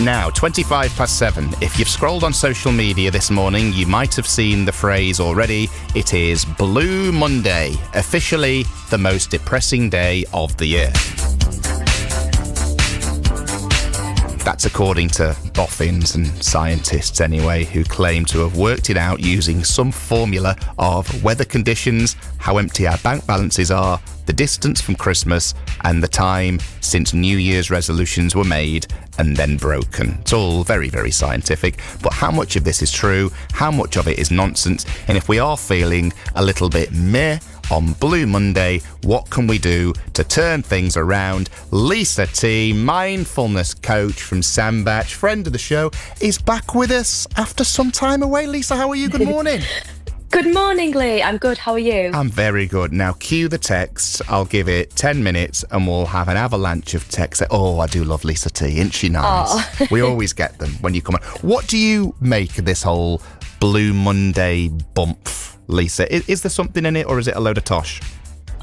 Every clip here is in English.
Now, 7:25. If you've scrolled on social media this morning, you might have seen the phrase already. It is Blue Monday, officially the most depressing day of the year. That's according to boffins and scientists anyway, who claim to have worked it out using some formula of weather conditions, how empty our bank balances are, the distance from Christmas, and the time since New Year's resolutions were made and then broken. It's all very, very scientific, but how much of this is true, how much of it is nonsense, and if we are feeling a little bit meh on Blue Monday, what can we do to turn things around? Lisa T, mindfulness coach from Sandbach, friend of the show, is back with us after some time away. Lisa, how are you? Good morning. Good morning, Lee. I'm good. How are you? I'm very good. Now, cue the texts. I'll give it 10 minutes and we'll have an avalanche of texts. Oh, I do love Lisa T. Isn't she nice? Oh. We always get them when you come on. What do you make of this whole Blue Monday bump, Lisa? Is there something in it, or is it a load of tosh?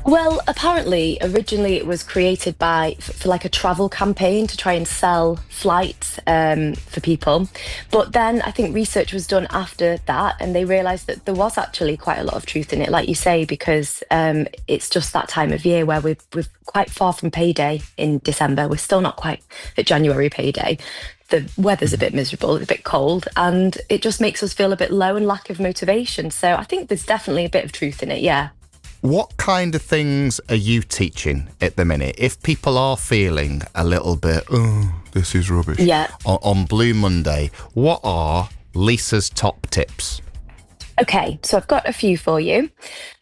Well, apparently, originally it was created for like a travel campaign to try and sell flights for people. But then I think research was done after that, and they realised that there was actually quite a lot of truth in it, like you say, because it's just that time of year where we're quite far from payday in December. We're still not quite at January payday. The weather's a bit miserable, a bit cold, and it just makes us feel a bit low and lack of motivation. So I think there's definitely a bit of truth in it, yeah. What kind of things are you teaching at the minute? If people are feeling a little bit, oh, this is rubbish, yeah, on Blue Monday, what are Lisa's top tips? Okay, so I've got a few for you.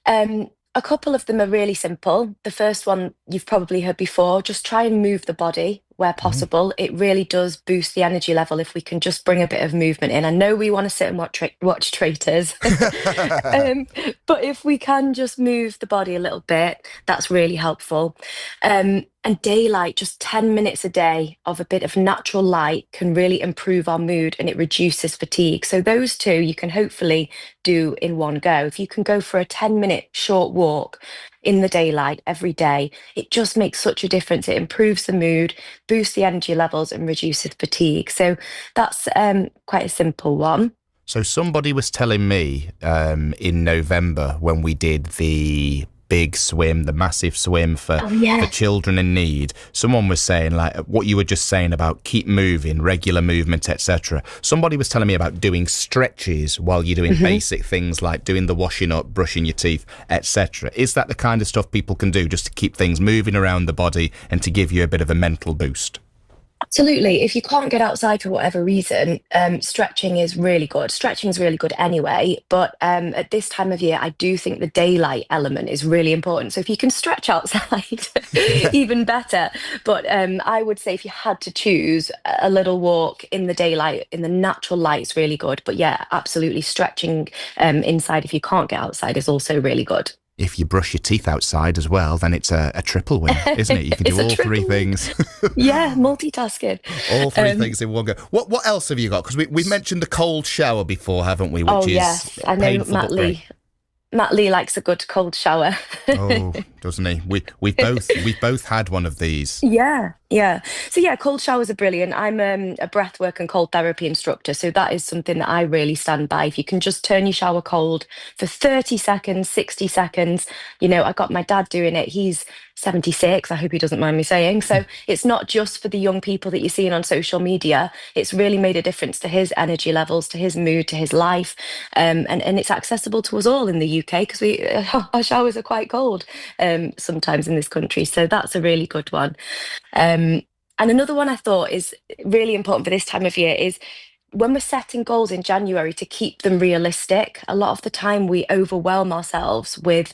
A couple of them are really simple. The first one you've probably heard before, just try and move the body where possible. It really does boost the energy level if we can just bring a bit of movement in. I know we want to sit and watch traitors, but if we can just move the body a little bit, that's really helpful. And daylight, just 10 minutes a day of a bit of natural light can really improve our mood, and it reduces fatigue. So those two you can hopefully do in one go. If you can go for a 10-minute short walk in the daylight every day, it just makes such a difference. It improves the mood, boosts the energy levels, and reduces fatigue. So that's quite a simple one. So somebody was telling me in November when we did the big swim, the massive swim for children in need, someone was saying, like what you were just saying about keep moving, regular movement, etc. Somebody was telling me about doing stretches while you're doing basic things like doing the washing up, brushing your teeth, etc. Is that the kind of stuff people can do just to keep things moving around the body and to give you a bit of a mental boost? Absolutely. If you can't get outside for whatever reason, stretching is really good. Stretching is really good anyway, but at this time of year, I do think the daylight element is really important. So if you can stretch outside, even better. But I would say if you had to choose, a little walk in the daylight, in the natural light is really good. But yeah, absolutely, stretching inside if you can't get outside is also really good. If you brush your teeth outside as well, then it's a triple win, isn't it? You can do all three things. Yeah, multitasking. All three things in one go. What else have you got? Because we've mentioned the cold shower before, haven't we? Which is yes, I know Matt Lee likes a good cold shower. Oh, doesn't he? We've both had one of these. Yeah. So yeah, cold showers are brilliant. I'm a breathwork and cold therapy instructor, so that is something that I really stand by. If you can just turn your shower cold for 30 seconds, 60 seconds, I got my dad doing it. He's 76, I hope he doesn't mind me saying. So it's not just for the young people that you're seeing on social media. It's really made a difference to his energy levels, to his mood, to his life. And it's accessible to us all in the UK because our showers are quite cold sometimes in this country. So that's a really good one. And another one I thought is really important for this time of year is when we're setting goals in January, to keep them realistic. A lot of the time we overwhelm ourselves with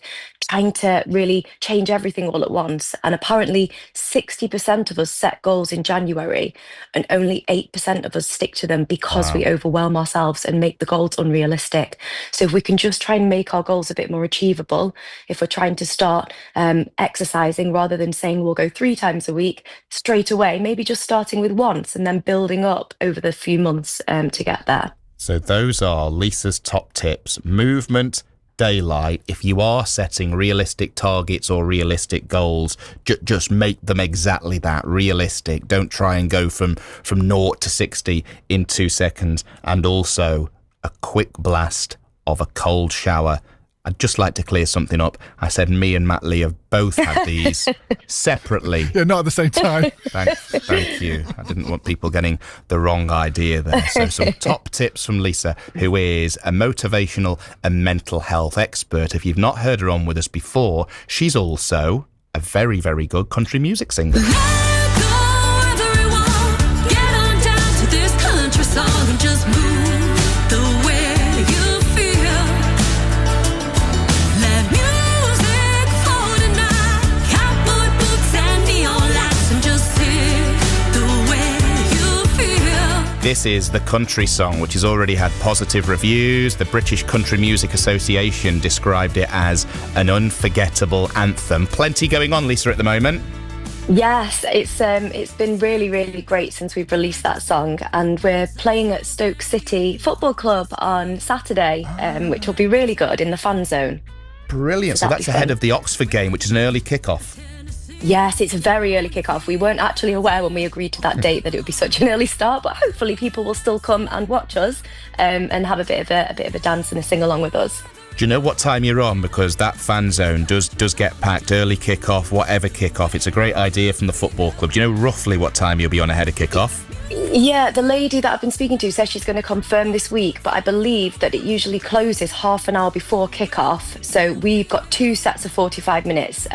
trying to really change everything all at once. And apparently 60% of us set goals in January and only 8% of us stick to them because we overwhelm ourselves and make the goals unrealistic. So if we can just try and make our goals a bit more achievable, if we're trying to start exercising rather than saying we'll go 3 times a week straight away, maybe just starting with once and then building up over the few months to get there. So those are Lisa's top tips: movement, daylight, if you are setting realistic targets or realistic goals, just make them exactly that, realistic. Don't try and go from 0 to 60 in 2 seconds. And also a quick blast of a cold shower. I'd just like to clear something up. I said me and Matt Lee have both had these separately. Yeah, not at the same time. Thank you. I didn't want people getting the wrong idea there. So some top tips from Lisa, who is a motivational and mental health expert. If you've not heard her on with us before, she's also a very, very good country music singer. This is the country song, which has already had positive reviews. The British Country Music Association described it as an unforgettable anthem. Plenty going on, Lisa, at the moment. Yes, it's been really, really great since we've released that song, and we're playing at Stoke City Football Club on Saturday, which will be really good in the fan zone. Brilliant. So that's ahead of the Oxford game, which is an early kick-off. Yes, it's a very early kick-off. We weren't actually aware when we agreed to that date that it would be such an early start, but hopefully people will still come and watch us and have a bit of a dance and a sing-along with us. Do you know what time you're on? Because that fan zone does get packed, early kick-off, whatever kick-off. It's a great idea from the football club. Do you know roughly what time you'll be on ahead of kick-off? Yeah, the lady that I've been speaking to says she's going to confirm this week, but I believe that it usually closes half an hour before kick-off. So we've got 2 sets of 45 minutes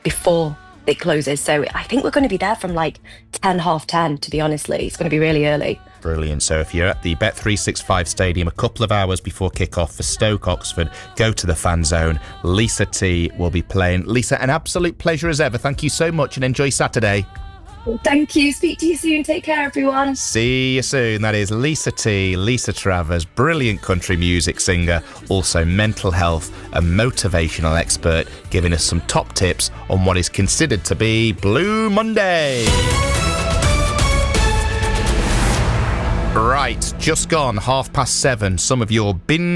before it closes. So I think we're going to be there from like 10, half 10, to be honestly. It's going to be really early. Brilliant. So if you're at the Bet365 Stadium a couple of hours before kick-off for Stoke Oxford, go to the fan zone. Lisa T will be playing. Lisa, an absolute pleasure as ever. Thank you so much and enjoy Saturday. Thank you. Speak to you soon. Take care, everyone. See you soon. That is Lisa T, Lisa Travers, brilliant country music singer, also mental health and motivational expert, giving us some top tips on what is considered to be Blue Monday. Right, just gone 7:30. Some of your bin